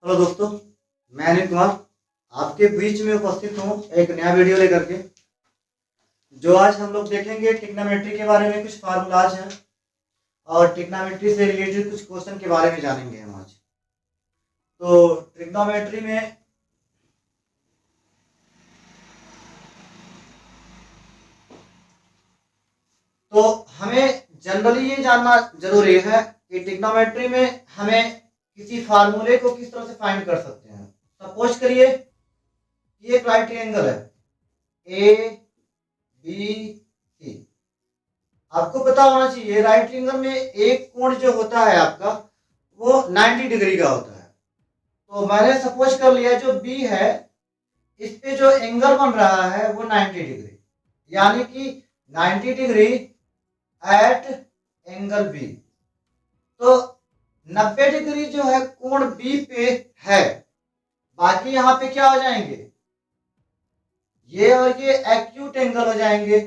Hello दोस्तों, मैं अनिल कुमार आपके बीच में उपस्थित हूँ एक नया वीडियो लेकर के। जो आज हम लोग देखेंगे ट्रिग्नोमेट्री के बारे में कुछ फार्मूलाज हैं और ट्रिग्नोमेट्री से रिलेटेड कुछ क्वेश्चन के बारे में जानेंगे हम आज। तो ट्रिग्नोमेट्री में तो हमें जनरली ये जानना जरूरी है कि ट्रिग्नोमेट्री में हमें किसी फार्मूले को किस तरह से फाइंड कर सकते हैं। सपोज करिए ये एक राइट ट्रायंगल है ए बी सी। आपको पता होना चाहिए राइट ट्रायंगल में एक कोण जो होता है आपका वो 90 डिग्री का होता है। तो मैंने सपोज कर लिया जो बी है इस पे जो एंगल बन रहा है वो 90 डिग्री, यानी कि 90 डिग्री एट एंगल बी। तो 90 डिग्री जो है कोण बी पे है, बाकी यहाँ पे क्या हो जाएंगे, ये और ये एक्यूट एंगल हो जाएंगे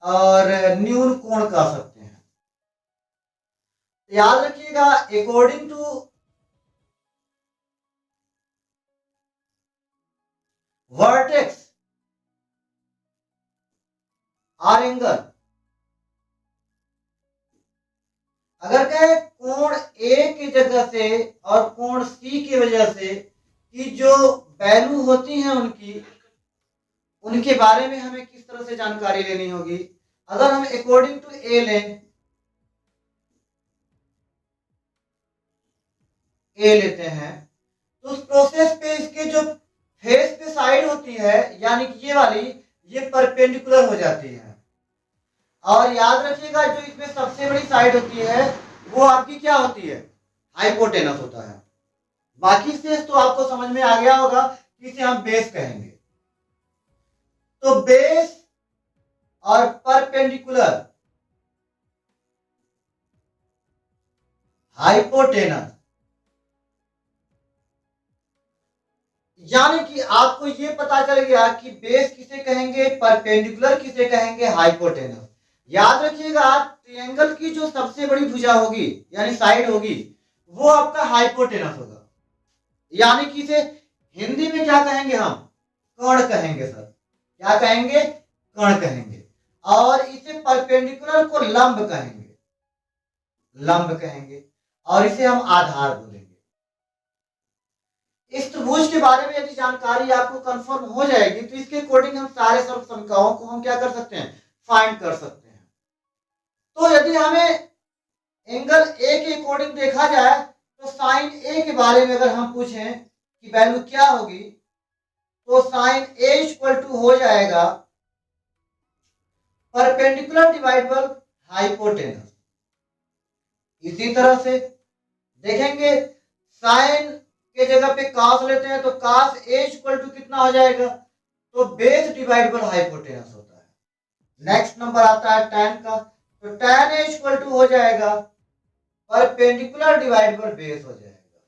और न्यून कोण कह सकते हैं। याद रखिएगा according to vertex or angle, अगर कहे कोण ए की जगह से और कोण सी की वजह से कि जो वैल्यू होती हैं उनके बारे में हमें किस तरह से जानकारी लेनी होगी। अगर हम अकॉर्डिंग टू ए लेते हैं तो उस प्रोसेस पे इसके जो फेस पे साइड होती है यानी कि ये वाली, ये परपेंडिकुलर हो जाती है। और याद रखिएगा जो इसमें सबसे बड़ी साइड होती है वो आपकी क्या होती है, हाइपोटेनस होता है। बाकी से तो आपको समझ में आ गया होगा कि इसे हम बेस कहेंगे। तो बेस और परपेंडिकुलर हाइपोटेनस, यानी कि आपको ये पता चल गया कि बेस किसे कहेंगे, परपेंडिकुलर किसे कहेंगे, हाइपोटेनस। याद रखिएगा ट्रायंगल की जो सबसे बड़ी भुजा होगी यानी साइड होगी वो आपका हाइपोटेनस होगा, यानी कि इसे हिंदी में क्या कहेंगे, हम कर्ण कहेंगे। सर क्या कहेंगे, कर्ण कहेंगे। और इसे परपेंडिकुलर को लंब कहेंगे और इसे हम आधार बोलेंगे। इस त्रिभुज के बारे में यदि जानकारी आपको कंफर्म हो जाएगी तो इसके अकॉर्डिंग हम सारे समकोणों को हम क्या कर सकते हैं, फाइंड कर सकते हैं। तो यदि हमें एंगल ए के अकॉर्डिंग देखा जाए तो साइन ए के बारे में अगर हम पूछें कि वैल्यू क्या होगी तो साइन ए इक्वल टू हो जाएगा परपेंडिकुलर डिवाइडेबल हाइपोटेनस। इसी तरह से देखेंगे साइन के जगह पे cos लेते हैं तो cos a इक्वल टू कितना हो जाएगा, तो बेस डिवाइडेबल हाइपोटेनस होता है। नेक्स्ट नंबर आता है tan का, तो tan a इक्वल टू हो जाएगा परपेंडिकुलर डिवाइडेबल बेस हो जाएगा।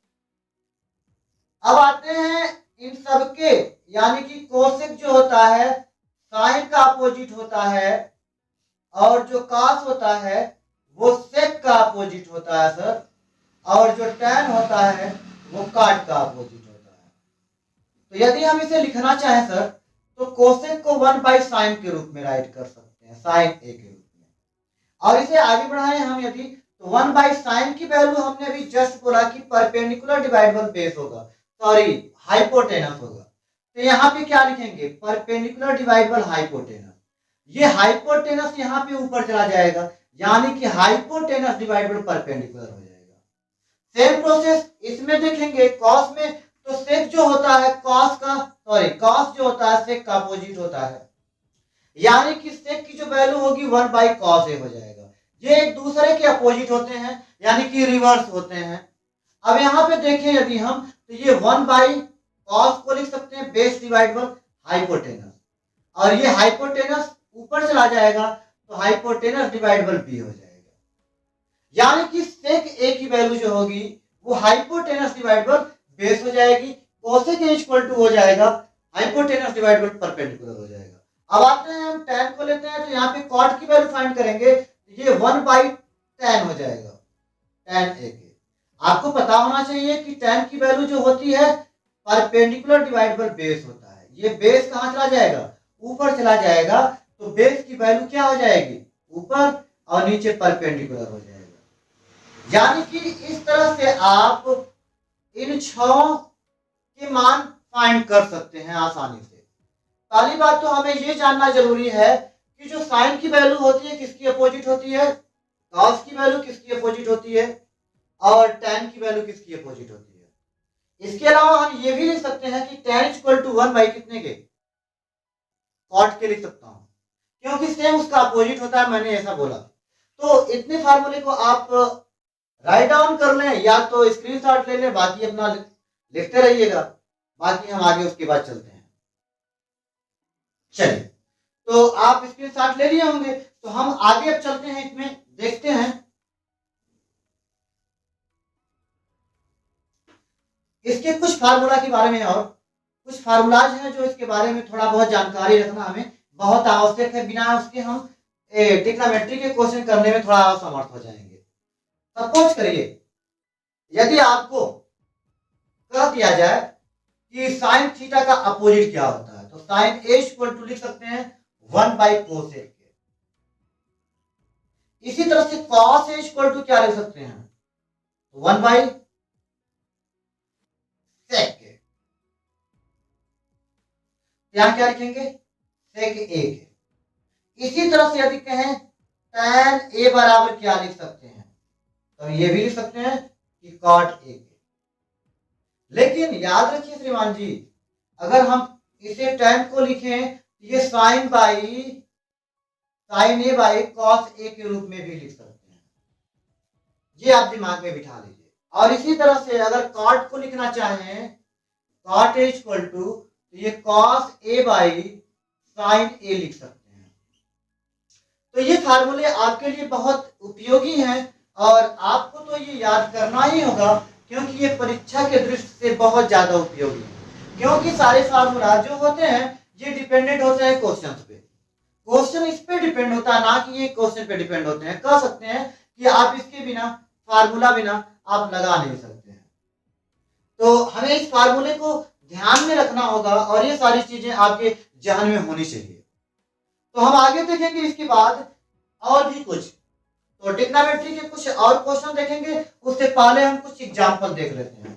अब आते हैं इन सब के, यानी कि कोसेक जो होता है साइन का अपोजिट होता है और जो cos होता है वो सेक का अपोजिट होता है सर, और जो tan होता है वो काट का अपोजिट होता है। तो यदि हम इसे लिखना चाहें सर तो कोसेक को 1/sin के रूप में राइट कर सकते हैं, साइन ए के रूप में। और इसे आगे बढ़ाएं हम यदि तो 1/sin की वैल्यू हमने अभी जस्ट बोला कि परपेंडिकुलर डिवाइडेबल बेस होगा, सॉरी हाइपोटेनस होगा। तो यहाँ पे क्या लिखेंगे, परपेंडिकुलर डिवाइडेबल हाइपोटेनस। ये हाइपोटेनस यहाँ पे ऊपर चला जाएगा यानी कि हाइपोटेनस डिवाइडेबल परपेंडिकुलर हो जाएगा। सेम प्रोसेस इसमें देखेंगे कॉस में, तो सेक जो होता है कॉस जो होता है सेक का अपोजिट होता है, यानी कि सेक की जो वैल्यू होगी 1/cos a हो जाएगा। ये एक दूसरे के अपोजिट होते हैं यानी कि रिवर्स होते हैं। अब यहाँ पे देखें यदि हम तो ये 1/cos को लिख सकते हैं बेस डिवाइडेबल हाइपोटेनस, और ये हाइपोटेनस ऊपर चला जाएगा तो हाइपोटेनस डिवाइडेबल बी हो जाएगा। यानी कि सेक ए की वैल्यू जो होगी वो हाइपोटेनस डिवाइडेबल बेस हो जाएगी, कोसेक ए इक्वल टू हो जाएगा हाइपोटेनस डिवाइडेबल परपेंडिकुलर हो जाएगा। अब आते हैं हम tan को लेते हैं तो यहाँ पे cot की वैल्यू फाइंड करेंगे, ये 1/tan हो जाएगा tan a के। आपको पता होना चाहिए कि tan की वैल्यू जो होती है परपेंडिकुलर डिवाइडेबल बेस होता है। ये बेस कहाँ चला जाएगा, ऊपर चला जाएगा, तो बेस की वैल्यू क्या हो जाएगी, ऊपर, और नीचे परपेंडिकुलर हो जाएगा। यानी कि इस तरह से आप इन 6 के मान फाइंड कर सकते हैं आसानी से। पहली बात तो हमें ये जानना जरूरी है कि जो साइन की वैल्यू होती है किसकी अपोजिट होती है, कॉस की वैल्यू किसकी अपोजिट होती है, और tan की वैल्यू किसकी अपोजिट होती है। इसके अलावा हम ये भी लिख सकते हैं कि tan इक्वल टू 1 बाई कितने के, कॉट के लिख सकता हूं, क्योंकि सेम उसका अपोजिट होता है, मैंने ऐसा बोला। तो इतने फार्मूले को आप राइट डाउन कर लें या तो स्क्रीनशॉट ले लें, बाकी अपना लिखते रहिएगा, बाकी हम आगे उसके बाद चलते हैं। चलिए, तो आप स्क्रीनशॉट ले लिए होंगे, तो हम आगे अब चलते हैं, इसमें देखते हैं। इसके कुछ फार्मूला के बारे में और कुछ फार्मूलाज हैं जो इसके बारे में थोड़ा बहुत जानकारी रखना हमें बहुत आवश्यक है, बिना उसके हम ट्रिग्नोमेट्री के क्वेश्चन करने में थोड़ा असमर्थ हो जाएंगे। सपोज करिए यदि आपको कह दिया जाए कि साइन थीटा का अपोजिट क्या होता है, तो साइन ए इक्वल टू लिख सकते हैं 1 बाई कोसेक के। इसी तरह से कॉस ए इक्वल टू क्या लिख सकते हैं, 1 बाई सेक के। यहाँ क्या लिखेंगे, सेक ए के। इसी तरह से यदि कहें tan ए बराबर क्या लिख सकते हैं, तो ये भी लिख सकते हैं कि कॉट ए के। लेकिन याद रखिए श्रीमान जी, अगर हम इसे tan को लिखें तो ये sign A by cos A के रूप में भी लिख सकते हैं, ये आप दिमाग में बिठा लीजिए। और इसी तरह से अगर कॉट को लिखना चाहें, कॉट ए इक्वल टू, तो ये कॉस ए बाई साइन ए लिख सकते हैं। तो ये फार्मूले आपके लिए बहुत उपयोगी हैं और आपको तो ये याद करना ही होगा, क्योंकि ये परीक्षा के दृष्टि से बहुत ज्यादा उपयोगी है। क्योंकि सारे फार्मूला जो होते हैं ये डिपेंडेंट होते हैं क्वेश्चन पे, क्वेश्चन इस पे डिपेंड होता है, ना कि ये क्वेश्चन पे डिपेंड होते हैं। कह सकते हैं कि आप इसके बिना, फार्मूला बिना आप लगा नहीं सकते हैं। तो हमें इस फार्मूले को ध्यान में रखना होगा और ये सारी चीजें आपके जहन में होनी चाहिए। तो हम आगे देखेंगे इसके बाद और भी कुछ, तो ट्रिग्नोमेट्री के कुछ और क्वेश्चन देखेंगे, उससे पहले हम कुछ एग्जांपल देख लेते हैं।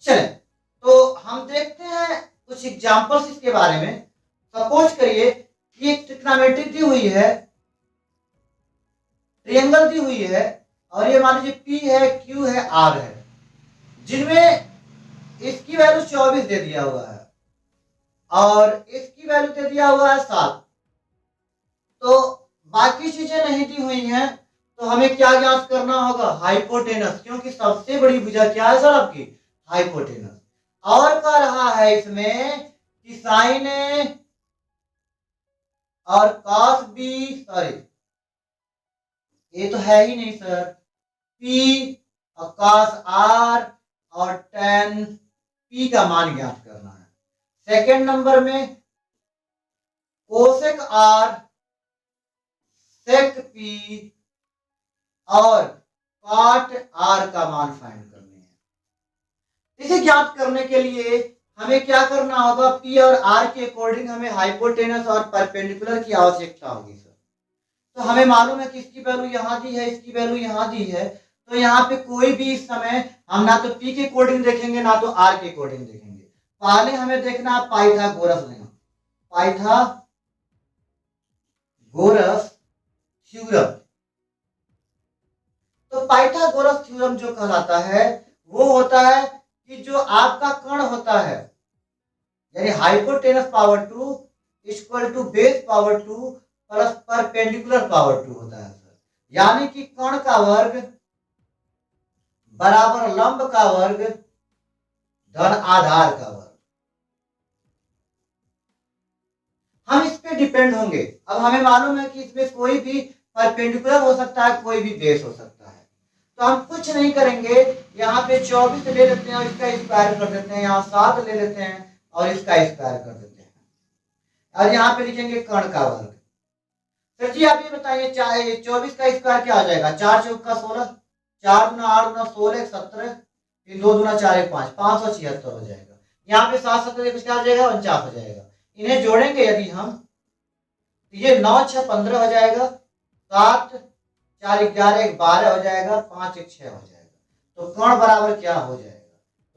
चले, तो हम देखते हैं कुछ एग्जांपल्स इसके बारे में। सपोज करिए कि एक ट्रिग्नोमेट्री दी हुई है, ट्रायंगल दी हुई है, और ये मान लीजिए P है, Q है, R है, जिनमें इसकी वैल्यू 24 दे दिया हुआ है और इसकी वैल्यू दे दिया हुआ है 7। तो बाकी चीजें नहीं दी हुई हैं, तो हमें क्या ज्ञात करना होगा, हाइपोटेनस, क्योंकि सबसे बड़ी भुजा क्या है सर आपकी, हाइपोटेनस। और कह रहा है इसमें कि साइन ए और कॉस बी, सॉरी ये तो है ही नहीं सर, P और कॉस आर और tan P का मान ज्ञात करना है। सेकेंड नंबर में कोसेक आर, सेक P और कॉट आर का मान फाइंड करने हैं। इसे ज्ञात करने के लिए हमें क्या करना होगा, P और R के अकॉर्डिंग हमें हाइपोटेनस और परपेंडिकुलर की आवश्यकता होगी सर। तो हमें मालूम है कि इसकी वैल्यू यहाँ दी है, इसकी वैल्यू यहाँ दी है, तो यहाँ पे कोई भी इस समय हम ना तो P के अकॉर्डिंग देखेंगे ना तो R के अकॉर्डिंग देखेंगे। पहले हमें देखना है पाइथागोरस लेना, पाइथागोरस थ्योरम। तो पाइथागोरस थ्योरम जो कहलाता है वो होता है कि जो आपका कण होता है, यानी hypotenuse power 2 equal to base power 2 plus perpendicular power 2 होता है सर। यानी कि कण का वर्ग बराबर लंब का वर्ग धन आधार का वर्ग। हम इस पे डिपेंड होंगे। अब हमें मालूम है कि इसमें कोई भी परपेंडिकुलर हो सकता है, कोई भी बेस हो सकता है। तो हम कुछ नहीं करेंगे, यहाँ पे 24 ले लेते हैं और इसका स्क्वायर कर देते हैं, यहाँ 7 ले लेते हैं और इसका स्क्वायर कर देते हैं, और यहाँ पे लिखेंगे कण का वर्ग। सर जी आप ये बताइए 24 का स्क्वायर क्या हो जाएगा? 4 चौक का 16, 4 दूना 8 दूना 16 17, फिर 2 दूना 4 1 5, 576 हो जाएगा। यहाँ पे 7 7 कुछ क्या हो जाएगा? 49 हो जाएगा। इन्हें जोड़ेंगे यदि हम, तो ये 9 6 15 हो जाएगा, 7 4 11 1 12 हो जाएगा, 5 1 6 हो जाएगा। तो कर्ण बराबर क्या हो जाएगा?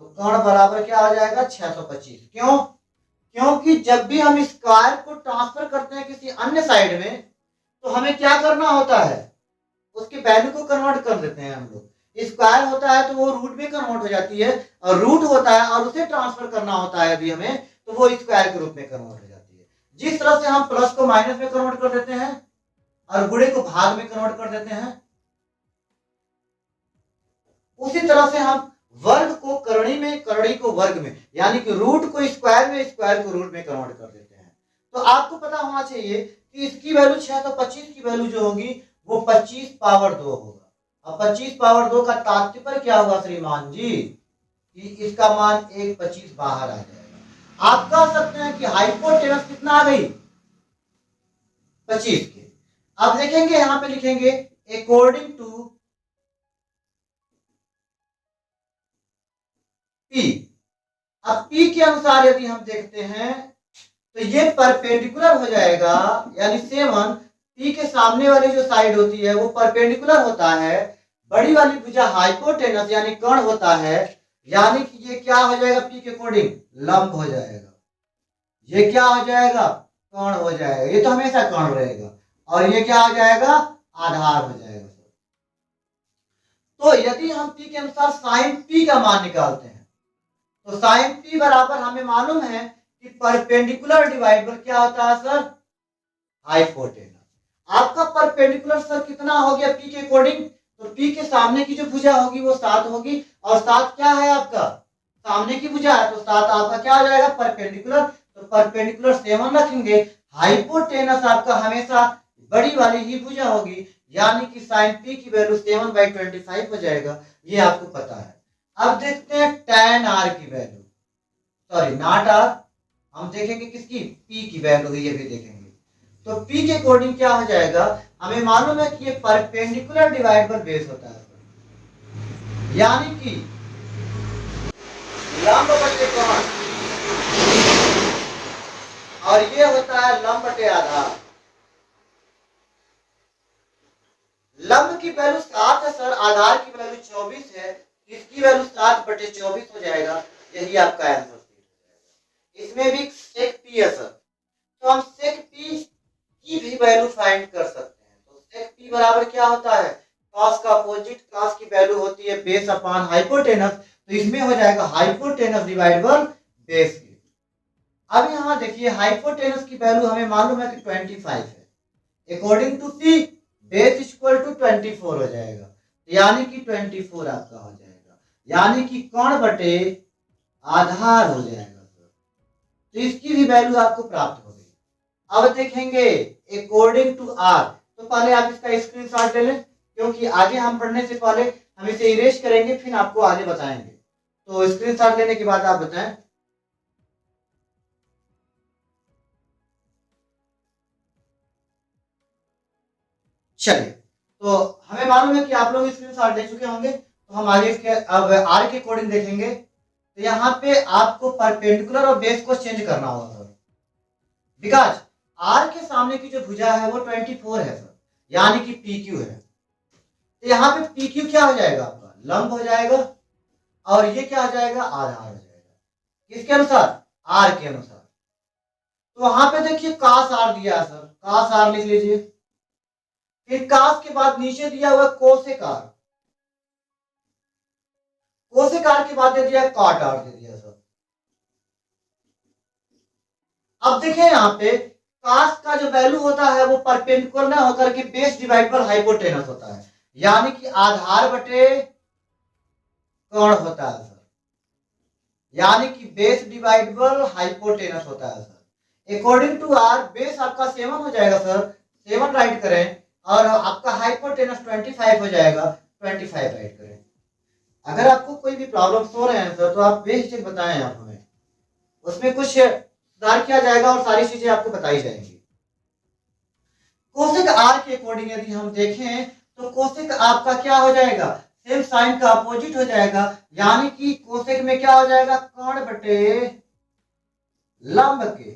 तो कर्ण बराबर क्या हो जाएगा? 625। क्यों? क्योंकि जब भी हम स्क्वायर को ट्रांसफर करते हैं किसी अन्य साइड में, तो हमें क्या करना होता है? उसके वैल्यू को कन्वर्ट कर देते हैं हम लोग। स्क्वायर होता है तो वो रूट में कन्वर्ट हो जाती है, और रूट होता है और उसे ट्रांसफर करना होता है अभी हमें, तो वो स्क्वायर के रूप में कन्वर्ट हो जाती है। जिस तरह से हम प्लस को माइनस में कन्वर्ट कर देते हैं और गुणे को भाग में कन्वर्ट कर देते हैं, उसी तरह से हम वर्ग को करणी में, करणी को वर्ग में, यानी कि रूट को स्क्वायर में, स्क्वायर को रूट में कन्वर्ट कर देते हैं। तो आपको पता होना चाहिए कि इसकी वैल्यू 625 की वैल्यू जो होगी वो 25 पावर 2 होगा। अब 25 पावर 2 का तात्पर्य क्या हुआ श्रीमान जी? कि इसका मान 125 बाहर आ जाएगा। आप कह सकते हैं कि हाइपोटेनस कितना आ गई? 25 के। अब देखेंगे यहां पे लिखेंगे अकॉर्डिंग टू P। अब P के अनुसार यदि हम देखते हैं तो ये परपेंडिकुलर हो जाएगा, यानी 7 P के सामने वाली जो साइड होती है वो परपेंडिकुलर होता है, बड़ी वाली भुजा हाइपोटेनस यानी कर्ण होता है, यानी कि ये क्या हो जाएगा? P के अकॉर्डिंग लंब हो जाएगा। ये क्या हो जाएगा? कर्ण हो जाएगा। ये तो हमेशा कर्ण रहेगा। और ये क्या हो जाएगा? आधार हो जाएगा। तो यदि हम P के अनुसार साइन P का मान निकालते हैं, तो साइन P बराबर हमें मालूम है कि परपेंडिकुलर डिवाइड क्या होता है सर? हाइपोटेनस। आपका परपेंडिकुलर सर कितना हो गया P के अकॉर्डिंग? तो P के सामने की जो भुजा होगी वो 7 होगी, और 7 क्या है आपका? सामने की भुजा है, तो 7 आपका क्या हो जाएगा? परपेंडिकुलर। तो परपेंडिकुलर 7 रखेंगे। हाइपोटेनस आपका हमेशा बड़ी वाली ही भुजा होगी, यानी कि साइन P की वैल्यू 7/25 हो जाएगा। ये आपको पता है। अब देखते हैं tan r की वैल्यू, सॉरी नॉट r, हम देखेंगे किसकी? P की वैल्यू ये भी देखेंगे। तो P के अकॉर्डिंग क्या हो जाएगा? हमें मालूम है कि ये परपेंडिकुलर डिवाइड पर बेस होता है, यानी कि लंब बटे कोण, और ये होता है लंब बटे आधार। लंब की वैल्यू 7 है सर, आधार की वैल्यू 24 है, इसकी वैल्यू 7/24 हो जाएगा। यही आपका आंसर है। इसमें भी सेक P है सर, तो हम सेक P की भी वैल्यू फाइंड कर सकते हैं। तो सेक P बराबर क्या होता है? कॉस का अपोजिट, कॉस की वैल्यू होती है बेस अपॉन हाइपोटेनस, तो इसमें हो जाएगा हाइपोटेनस डिवाइडेबल बेस की। अब यहाँ देखिए हाइपोटेनस की वैल्यू हमें मालूम है कि 25 है। According to P base equal to 24 हो जाएगा, यानी कि 24 आपका हो जाएगा, यानी कि कर्ण बटे आधार हो जाएगा। तो इसकी भी वैल्यू आपको प्राप्त हो गई। अब देखेंगे अकॉर्डिंग टू R, तो पहले आप इसका स्क्रीनशॉट ले लें, क्योंकि आगे हम पढ़ने से पहले हम इसे इरेज करेंगे, फिर आपको आगे बताएंगे। तो स्क्रीनशॉट लेने के बाद आप बताएं। चलिए, तो हमें मालूम है कि आप लोग स्क्रीनशॉट ले चुके होंगे, तो हम आगे इसके अब R के अकॉर्डिंग देखेंगे। तो यहाँ पे आपको परपेंडिकुलर और बेस को चेंज करना होगा, बिकॉज R के सामने की जो भुजा है वो 24 है सर, यानी कि PQ है। तो यहाँ पे PQ क्या हो जाएगा? आपका लंब हो जाएगा, और ये क्या हो जाएगा? आधार हो जाएगा। किसके अनुसार? R के अनुसार। तो वहां पे देखिए cos R दिया है सर, cos R लिख लीजिए। फिर cos के बाद नीचे दिया हुआ cosec R, cosec R के बाद दे दिया cot R दे दिया सर। अब देखें यहाँ पे cos का जो वैल्यू होता है वो परपेंडिकुलर ना होकर के बेस डिवाइड पर हाइपोटेनस होता है, यानी कि आधार बटे कर्ण होता है सर, यानी कि बेस डिवाइड पर हाइपोटेनस होता है sir. According to R base आपका 7 हो जाएगा सर, 7 राइट करें, और आपका हाइपोटेनस 25 हो जाएगा, 25 राइट करें। अगर आपको कोई भी प्रॉब्लम हो रहे हैं सर, तो आप बेझिझक बताएं, आप हमें उसमें कुछ सुधार किया जाएगा और सारी चीजें आपको बताई जाएंगी। कोसेक आर के अकॉर्डिंग यदि हम देखें तो कोसेक आपका क्या हो जाएगा, सेम साइन का अपोजिट हो जाएगा, यानी कि कोसेक में क्या हो जाएगा, कर्ण बटे लंब के,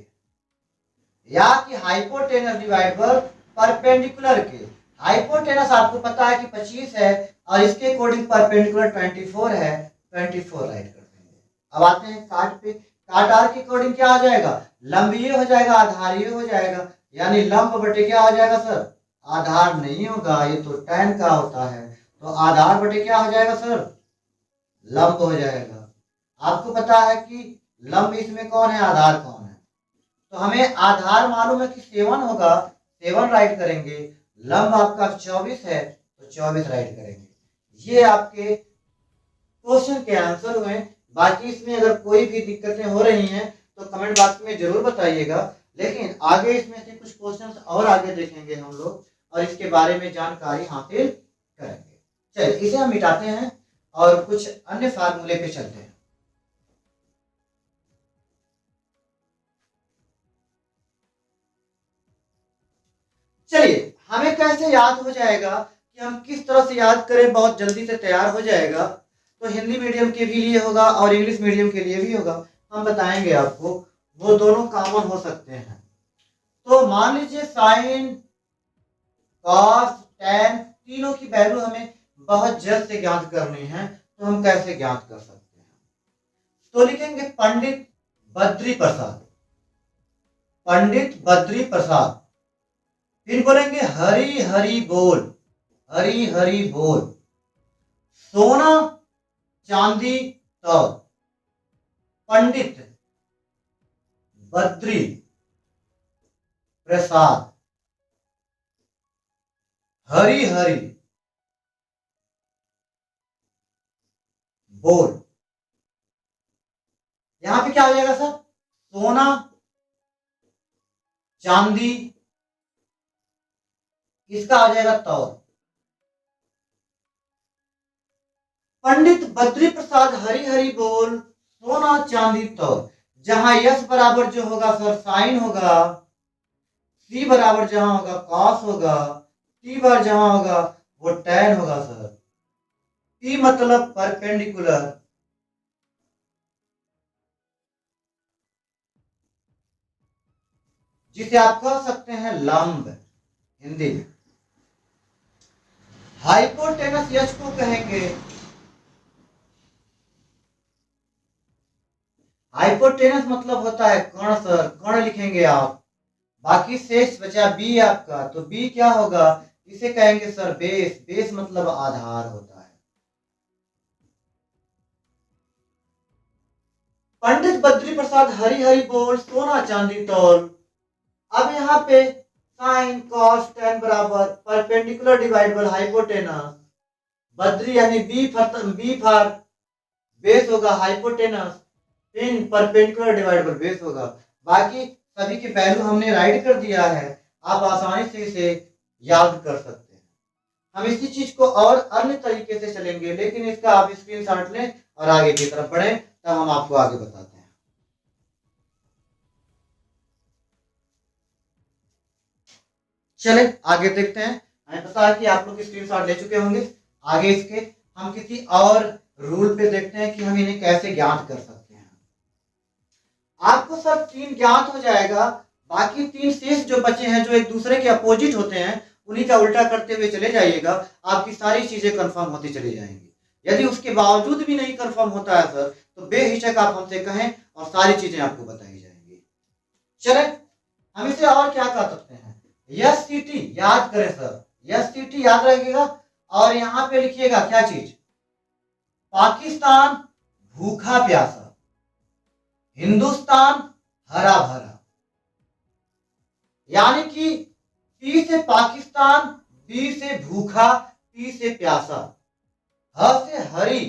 या कि हाइपोटेनस डिवाइड बाय परपेंडिकुलर के। हाइपोटेनस आपको पता है कि 25 है और इसके अकॉर्डिंग परपेंडिकुलर 24 है, 24 राइट कर देंगे। अब आते हैं काट पे, काट आर के अकॉर्डिंग क्या हो जाएगा, लंब ये हो जाएगा, आधार ये हो जाएगा, यानी लंब बटे क्या हो जाएगा सर, आधार नहीं होगा, ये तो tan का होता है, तो आधार बटे क्या हो जाएगा सर, लंब हो जाएगा। आपको पता है कि लंब इसमें कौन है, आधार कौन है, तो हमें आधार मालूम है कि 7 होगा, 7 राइट करेंगे। लंब आपका 24 है तो 24 राइट करेंगे। ये आपके क्वेश्चन के आंसर हुए। बाकी इसमें अगर कोई भी दिक्कतें हो रही हैं तो कमेंट बॉक्स में जरूर बताइएगा, लेकिन आगे इसमें से कुछ क्वेश्चंस और आगे देखेंगे हम लोग और इसके बारे में जानकारी हासिल करेंगे। चलिए इसे हम मिटाते हैं और कुछ अन्य फार्मूले पे चलते हैं। चलिए हमें कैसे याद हो जाएगा कि हम किस तरह से याद करें, बहुत जल्दी से तैयार हो जाएगा, तो हिंदी मीडियम के भी लिए होगा और इंग्लिश मीडियम के लिए भी होगा, हम बताएंगे आपको, वो दोनों कॉमन हो सकते हैं। तो मान लीजिए साइन कॉस टैन तीनों की वैल्यू हमें बहुत जल्द से ज्ञात करनी है, तो हम कैसे ज्ञात कर सकते हैं, तो लिखेंगे पंडित बद्री प्रसाद, पंडित बद्री प्रसाद, फिर बोलेंगे हरी हरी बोल, हरी हरी बोल, सोना चांदी तौल, पंडित बद्री प्रसाद, हरी हरी बोल। यहां पे क्या हो जाएगा सर, सोना चांदी, इसका आ जाएगा तौल, पंडित बद्री प्रसाद हरी हरी बोल सोना चांदी तौल। जहां यस बराबर जो होगा सर साइन होगा, सी बराबर जहां होगा कॉस होगा, टी बार जहां होगा वो टैन होगा सर। टी मतलब परपेंडिकुलर, जिसे आप कह सकते हैं लंब हिंदी में। हाइपोटेनस यश को कहेंगे, हाइपोटेनस मतलब होता है कर्ण सर, कर्ण लिखेंगे आप। बाकी शेष बचा बी आपका, तो बी क्या होगा, इसे कहेंगे सर बेस, बेस मतलब आधार होता है। पंडित बद्री प्रसाद हरी हरी बोल सोना चांदी तौल। अब यहाँ पे साइन कॉस टेन बराबर परपेंडिकुलर डिवाइडेबल हाइपोटेनस, बद्री यानी बी फॉर बेस होगा हाइपोटेनस, इन परपेंडिकुलर डिवाइडेबल बेस होगा। बाकी सभी की वैल्यू हमने राइट कर दिया है, आप आसानी से इसे याद कर सकते हैं। हम इसी चीज को और अन्य तरीके से चलेंगे, लेकिन इसका आप स्क्रीनशॉट लें और आगे की तरफ बढ़ें, तब हम आपको आगे बताते हैं। चले आगे देखते हैं। हमें पता है कि आप लोग स्क्रीनशॉट ले चुके होंगे। आगे इसके हम किसी और रूल पे देखते हैं कि हम इन्हें कैसे ज्ञात कर सकते हैं। आपको सब 3 ज्ञात हो जाएगा, बाकी 3 शेष जो बचे हैं जो एक दूसरे के अपोजिट होते हैं उन्हीं का उल्टा करते हुए चले जाइएगा, आपकी सारी चीजें कंफर्म होती चली जाएंगी। यदि उसके बावजूद भी नहीं कंफर्म होता है सर, तो बेहिचक आप हमसे कहें और सारी चीजें आपको बताई जाएंगी। चले हम इसे और क्या कह सकते हैं, यस सिटी याद करें सर, यस सिटी याद रखिएगा और यहां पे लिखिएगा क्या चीज, पाकिस्तान भूखा प्यासा, हिंदुस्तान हरा भरा। यानी कि पी से पाकिस्तान, बी से भूखा, पी से प्यासा, ह से हरी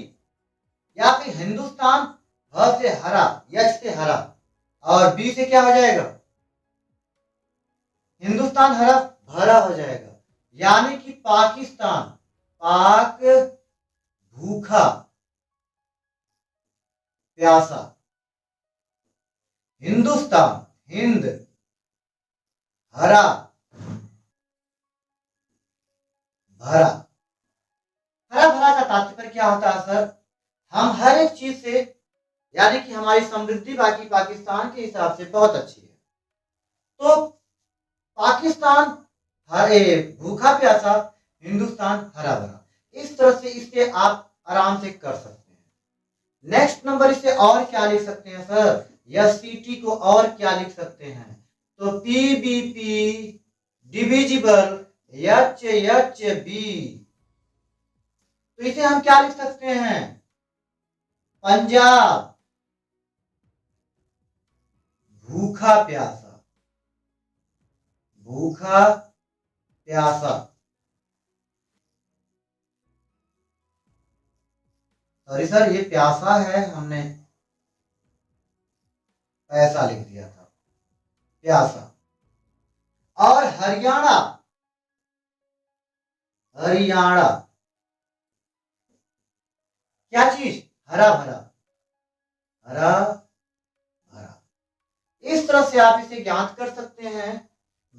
या फिर हिंदुस्तान, ह से हरा, यच से हरा, और बी से क्या हो जाएगा, हिंदुस्तान हरा भरा हो जाएगा। यानी कि पाकिस्तान पाक भूखा प्यासा, हिंदुस्तान हिंद हरा, यानी कि पाकिस्तान पाक भूखा प्यासा, हिंदुस्तान हिंद हरा, यानी कि पाकिस्तान पाक भूखा प्यासा, हिंदुस्तान हिंद हरा, यानी कि पाकिस्तान पाक भूखा प्यासा, हिंदुस्तान हिंद हरा, यानी कि पाकिस्तान पाक भूखा प्यासा, हिंदुस्तान हिंद हरा, भरा। हरा भरा का तात्पर्य क्या होता है सर? हम हर एक चीज से, यानी कि हमारी समृद्धि बाकी पाकिस्तान के हिसाब से बहुत अच्छी है। तो पाकिस्तान हरे भूखा प्यासा, हिंदुस्तान हरा भरा। इस तरह से इसे आप आराम से कर सकते हैं। नेक्स्ट नंबर, इसे और क्या लिख सकते हैं सर? या सीटी को और क्या लिख सकते हैं? तो PBP divisible H H B. तो इसे हम क्या लिख सकते हैं? पंजाब भूखा प्यासा, भूखा प्यासा। सॉरी सर, ये प्यासा है, हमने पैसा लिख दिया था, प्यासा। और हरियाणा, हरियाणा क्या चीज? हरा भरा, हरा भरा। इस तरह से आप इसे ज्ञात कर सकते हैं।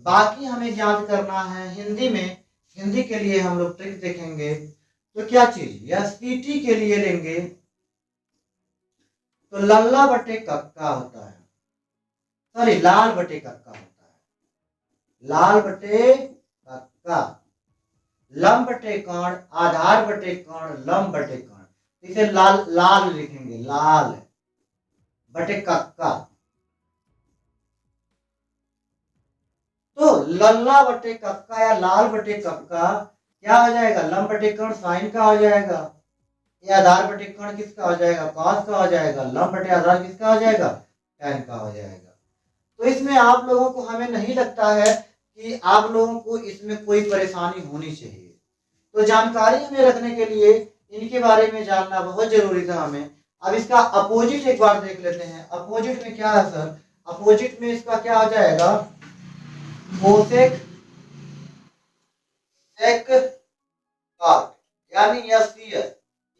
बाकी हमें ज्ञात करना है हिंदी में। हिंदी के लिए हम लोग ट्रिक देखेंगे। तो क्या चीज? या सीटी के लिए लेंगे तो लल्ला बटे कक्का होता है, सॉरी लाल बटे कक्का होता है, लाल बटे कक्का। लम बटे कर्ण, आधार बटे कर्ण, लम बटे कर्ण। इसे लाल लाल लिखेंगे, लाल बटे कक्का। तो लल्ला बटे कक्का या लाल बटे कक्का क्या हो जाएगा? लम बटे कर्ण साइन का हो जाएगा। ये आधार बटे कर्ण किसका हो जाएगा? कॉस का हो जाएगा। लम बटे आधार किसका हो जाएगा? टैन का हो जाएगा। तो इसमें आप लोगों को, हमें नहीं लगता है कि आप लोगों को इसमें कोई परेशानी होनी चाहिए। तो जानकारी हमें रखने के लिए इनके बारे में जानना बहुत जरूरी था हमें। अब इसका अपोजिट एक बार देख लेते हैं। अपोजिट में क्या है सर? अपोजिट में इसका क्या हो जाएगा? कोसेक सेक कॉट, यानी यस सी एस,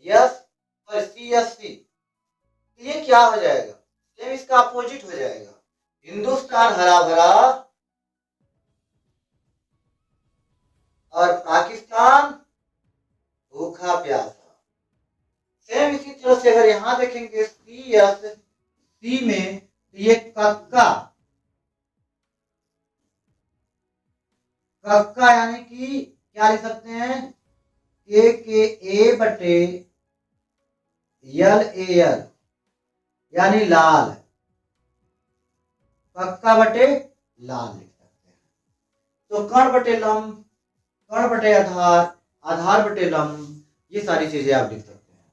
यस और सी एस सी। ये क्या हो जाएगा? सेम इसका अपोजिट हो जाएगा। हिंदुस्तान हरा भरा और पाकिस्तान भूखा प्यासा। सेम इसी तरह से अगर यहां देखेंगे सी एस सी में, तो ये कक्का, कक्का यानी कि क्या लिख सकते हैं? के ए बटे यल ए यल, यानी लाल, कक्का बटे लाल लिख सकते हैं। तो कर्ण बटे लम, कर्ण बटे आधार, आधार बटे लम, ये सारी चीजें आप लिख सकते हैं।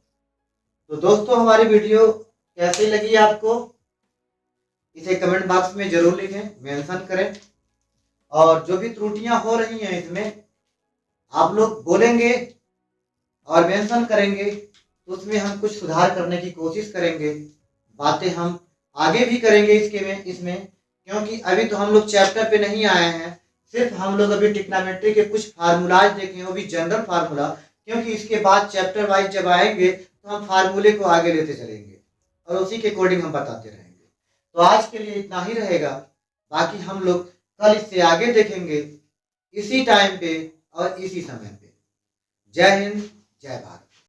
तो दोस्तों, हमारी वीडियो कैसी लगी आपको? इसे कमेंट बॉक्स में जरूर लिखें, मेंशन करें। और जो भी त्रुटियां हो रही हैं इसमें आप लोग बोलेंगे और मेंशन करेंगे, तो उसमें हम कुछ सुधार करने की कोशिश करेंगे। बातें हम आगे भी करेंगे इसमें, क्योंकि अभी तो हम लोग चैप्टर पे नहीं आए हैं। सिर्फ हम लोग अभी ट्रिग्नोमेट्री के कुछ फार्मूलाज देखें, वो भी जनरल फार्मूला, क्योंकि इसके बाद चैप्टर वाइज जब आएंगे तो हम फार्मूले को आगे लेते चलेंगे और उसी के अकॉर्डिंग हम बताते रहेंगे। तो आज के लिए इतना ही रहेगा। बाकी हम लोग कल इससे आगे देखेंगे, इसी टाइम पे और इसी समय पे। जय हिंद, जय भारत।